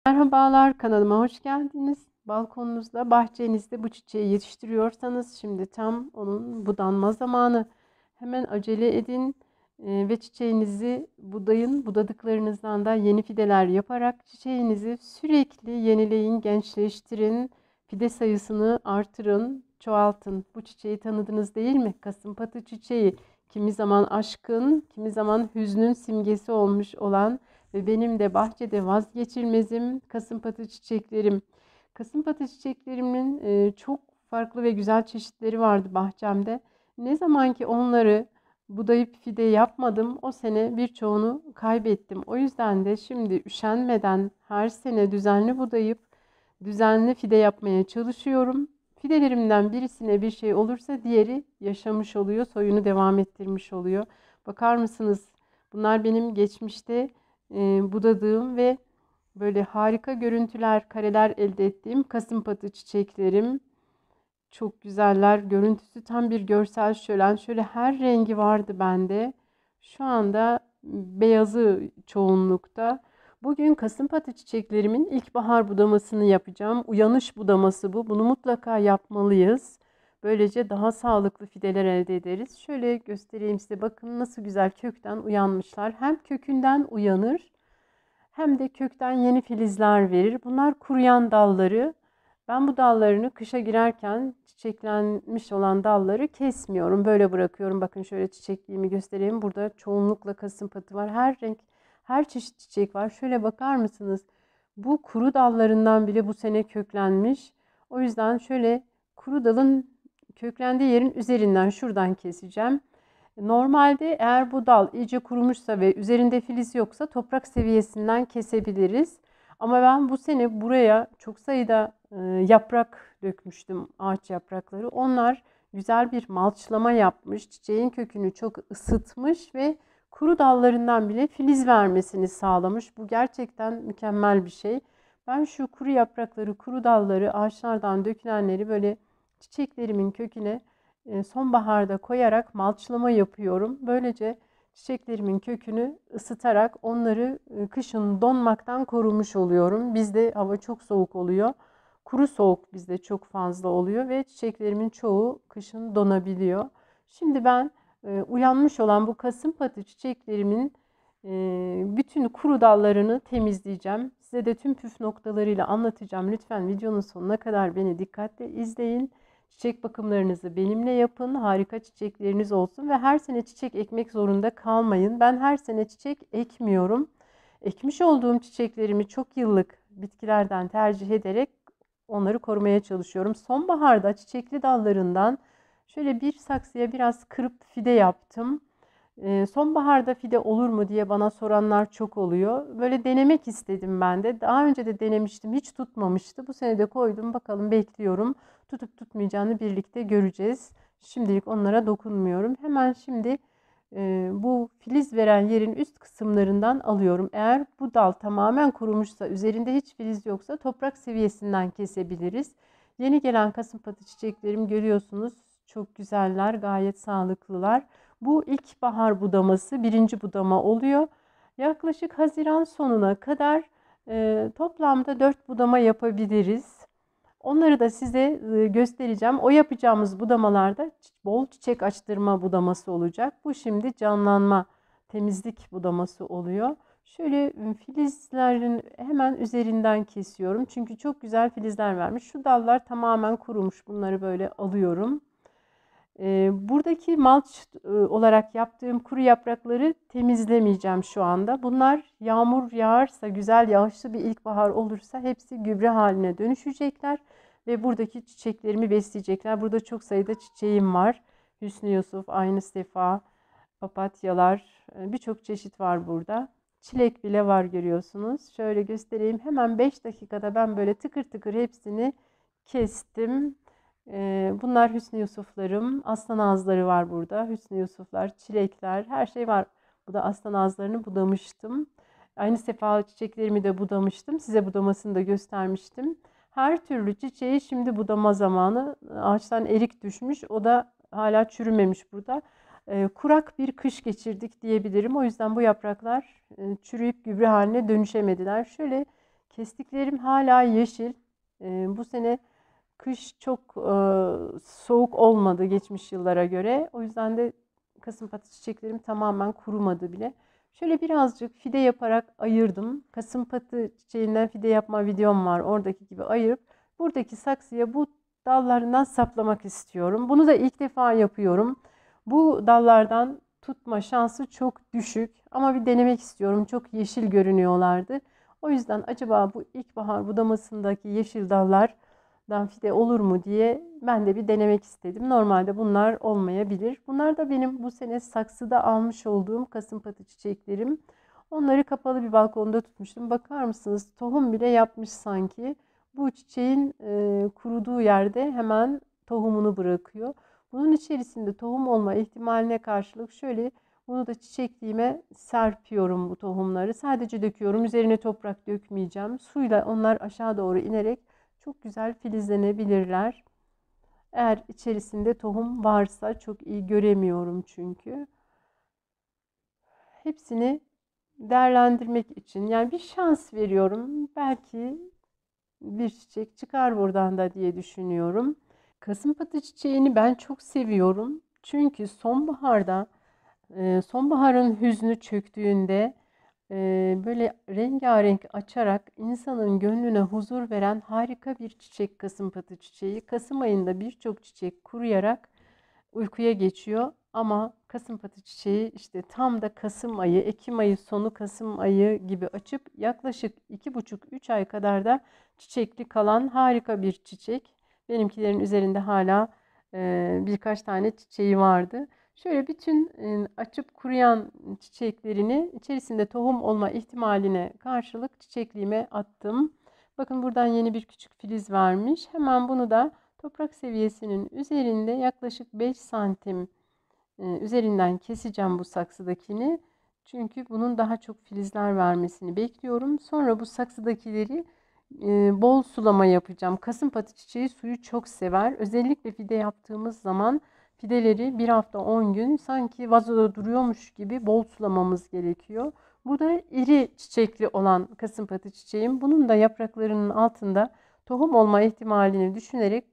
Merhabalar, kanalıma hoş geldiniz. Balkonunuzda, bahçenizde bu çiçeği yetiştiriyorsanız şimdi tam onun budanma zamanı. Hemen acele edin ve çiçeğinizi budayın. Budadıklarınızdan da yeni fideler yaparak çiçeğinizi sürekli yenileyin, gençleştirin. Fide sayısını artırın, çoğaltın. Bu çiçeği tanıdınız değil mi? Kasımpatı çiçeği. Kimi zaman aşkın, kimi zaman hüznün simgesi olmuş olan ve benim de bahçede vazgeçilmezim kasımpatı çiçeklerim. Kasımpatı çiçeklerimin çok farklı ve güzel çeşitleri vardı bahçemde. Ne zaman ki onları budayıp fide yapmadım, o sene birçoğunu kaybettim. O yüzden de şimdi üşenmeden her sene düzenli budayıp düzenli fide yapmaya çalışıyorum. Fidelerimden birisine bir şey olursa diğeri yaşamış oluyor, soyunu devam ettirmiş oluyor. Bakar mısınız? Bunlar benim geçmişte budadığım ve böyle harika görüntüler, kareler elde ettiğim kasımpatı çiçeklerim. Çok güzeller. Görüntüsü tam bir görsel şölen. Şöyle her rengi vardı bende. Şu anda beyazı çoğunlukta. Bugün kasımpatı çiçeklerimin ilkbahar budamasını yapacağım. Uyanış budaması bu. Bunu mutlaka yapmalıyız. Böylece daha sağlıklı fideler elde ederiz. Şöyle göstereyim size. Bakın nasıl güzel kökten uyanmışlar. Hem kökünden uyanır hem de kökten yeni filizler verir. Bunlar kuruyan dalları. Ben bu dallarını kışa girerken çiçeklenmiş olan dalları kesmiyorum. Böyle bırakıyorum. Bakın şöyle çiçekliğimi göstereyim. Burada çoğunlukla kasımpatı var. Her renk, her çeşit çiçek var. Şöyle bakar mısınız? Bu kuru dallarından bile bu sene köklenmiş. O yüzden şöyle kuru dalın köklendiği yerin üzerinden şuradan keseceğim. Normalde eğer bu dal iyice kurumuşsa ve üzerinde filiz yoksa toprak seviyesinden kesebiliriz. Ama ben bu sene buraya çok sayıda yaprak dökmüştüm, ağaç yaprakları. Onlar güzel bir malçlama yapmış, çiçeğin kökünü çok ısıtmış ve kuru dallarından bile filiz vermesini sağlamış. Bu gerçekten mükemmel bir şey. Ben şu kuru yaprakları, kuru dalları, ağaçlardan dökülenleri böyle çiçeklerimin köküne sonbaharda koyarak malçlama yapıyorum. Böylece çiçeklerimin kökünü ısıtarak onları kışın donmaktan korumuş oluyorum. Bizde hava çok soğuk oluyor. Kuru soğuk bizde çok fazla oluyor ve çiçeklerimin çoğu kışın donabiliyor. Şimdi ben uyanmış olan bu kasımpatı çiçeklerimin bütün kuru dallarını temizleyeceğim. Size de tüm püf noktalarıyla anlatacağım. Lütfen videonun sonuna kadar beni dikkatle izleyin. Çiçek bakımlarınızı benimle yapın. Harika çiçekleriniz olsun ve her sene çiçek ekmek zorunda kalmayın. Ben her sene çiçek ekmiyorum. Ekmiş olduğum çiçeklerimi çok yıllık bitkilerden tercih ederek onları korumaya çalışıyorum. Sonbaharda çiçekli dallarından şöyle bir saksıya biraz kırıp fide yaptım. Sonbaharda fide olur mu diye bana soranlar çok oluyor. Böyle denemek istedim ben de. Daha önce de denemiştim, hiç tutmamıştı. Bu sene de koydum, bakalım bekliyorum. Tutup tutmayacağını birlikte göreceğiz. Şimdilik onlara dokunmuyorum. Hemen şimdi bu filiz veren yerin üst kısımlarından alıyorum. Eğer bu dal tamamen kurumuşsa, üzerinde hiç filiz yoksa toprak seviyesinden kesebiliriz. Yeni gelen kasımpatı çiçeklerim görüyorsunuz. Çok güzeller, gayet sağlıklılar. Bu ilkbahar budaması, birinci budama oluyor. Yaklaşık Haziran sonuna kadar toplamda 4 budama yapabiliriz. Onları da size göstereceğim. O yapacağımız budamalarda bol çiçek açtırma budaması olacak. Bu şimdi canlanma, temizlik budaması oluyor. Şöyle filizlerin hemen üzerinden kesiyorum. Çünkü çok güzel filizler vermiş. Şu dallar tamamen kurumuş. Bunları böyle alıyorum. Buradaki malç olarak yaptığım kuru yaprakları temizlemeyeceğim şu anda. Bunlar yağmur yağarsa, güzel yağışlı bir ilkbahar olursa hepsi gübre haline dönüşecekler ve buradaki çiçeklerimi besleyecekler. Burada çok sayıda çiçeğim var. Hüsnü Yusuf, Aynı Sefa, papatyalar, birçok çeşit var burada. Çilek bile var görüyorsunuz. Şöyle göstereyim. Hemen 5 dakikada ben böyle tıkır tıkır hepsini kestim. Bunlar Hüsnü Yusuflarım. Aslan ağızları var burada. Hüsnü Yusuflar, çilekler, her şey var. Bu da aslan ağızlarını budamıştım. Aynı sefa çiçeklerimi de budamıştım. Size budamasını da göstermiştim. Her türlü çiçeği şimdi budama zamanı. Ağaçtan erik düşmüş. O da hala çürümemiş burada. Kurak bir kış geçirdik diyebilirim. O yüzden bu yapraklar çürüyüp gübre haline dönüşemediler. Şöyle Kestiklerim hala yeşil. Bu sene kış çok soğuk olmadı geçmiş yıllara göre. O yüzden de kasımpatı çiçeklerim tamamen kurumadı bile. Şöyle birazcık fide yaparak ayırdım. Kasımpatı çiçeğinden fide yapma videom var. Oradaki gibi ayırıp buradaki saksıya bu dallarından saplamak istiyorum. Bunu da ilk defa yapıyorum. Bu dallardan tutma şansı çok düşük ama bir denemek istiyorum. Çok yeşil görünüyorlardı. O yüzden acaba bu ilkbahar budamasındaki yeşil dallardan fide olur mu diye ben de bir denemek istedim. Normalde bunlar olmayabilir. Bunlar da benim bu sene saksıda almış olduğum kasımpatı çiçeklerim. Onları kapalı bir balkonda tutmuştum. Bakar mısınız? Tohum bile yapmış sanki. Bu çiçeğin kuruduğu yerde hemen tohumunu bırakıyor. Bunun içerisinde tohum olma ihtimaline karşılık şöyle bunu da çiçekliğime serpiyorum bu tohumları. Sadece döküyorum. Üzerine toprak dökmeyeceğim. Suyla onlar aşağı doğru inerek çok güzel filizlenebilirler. Eğer içerisinde tohum varsa çok iyi göremiyorum çünkü. Hepsini değerlendirmek için yani bir şans veriyorum. Belki bir çiçek çıkar buradan da diye düşünüyorum. Kasımpatı çiçeğini ben çok seviyorum. Çünkü sonbaharın hüznü çöktüğünde böyle rengarenk açarak insanın gönlüne huzur veren harika bir çiçek kasımpatı çiçeği. Kasım ayında birçok çiçek kuruyarak uykuya geçiyor. Ama kasımpatı çiçeği işte tam da Kasım ayı, Ekim ayı sonu Kasım ayı gibi açıp yaklaşık 2,5-3 ay kadar da çiçekli kalan harika bir çiçek. Benimkilerin üzerinde hala birkaç tane çiçeği vardı. Şöyle bütün açıp kuruyan çiçeklerini içerisinde tohum olma ihtimaline karşılık çiçekliğime attım. Bakın buradan yeni bir küçük filiz vermiş. Hemen bunu da toprak seviyesinin üzerinde yaklaşık 5 santim üzerinden keseceğim bu saksıdakini. Çünkü bunun daha çok filizler vermesini bekliyorum. Sonra bu saksıdakileri bol sulama yapacağım. Kasımpatı çiçeği suyu çok sever. Özellikle fide yaptığımız zaman fideleri 1 hafta 10 gün sanki vazoda duruyormuş gibi bol sulamamız gerekiyor. Bu da iri çiçekli olan kasımpatı çiçeğim. Bunun da yapraklarının altında tohum olma ihtimalini düşünerek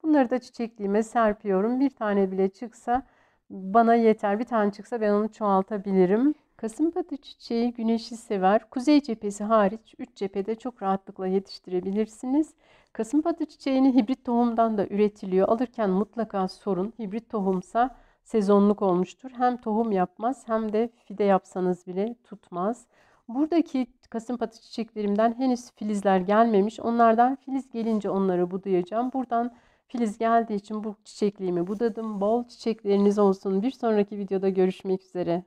bunları da çiçekliğime serpiyorum. Bir tane bile çıksa bana yeter. Bir tane çıksa ben onu çoğaltabilirim. Kasımpatı çiçeği güneşi sever. Kuzey cephesi hariç 3 cephede çok rahatlıkla yetiştirebilirsiniz. Kasımpatı çiçeğini hibrit tohumdan da üretiliyor. Alırken mutlaka sorun. Hibrit tohumsa sezonluk olmuştur. Hem tohum yapmaz hem de fide yapsanız bile tutmaz. Buradaki kasımpatı çiçeklerimden henüz filizler gelmemiş. Onlardan filiz gelince onları budayacağım. Buradan filiz geldiği için bu çiçekliğimi budadım. Bol çiçekleriniz olsun. Bir sonraki videoda görüşmek üzere.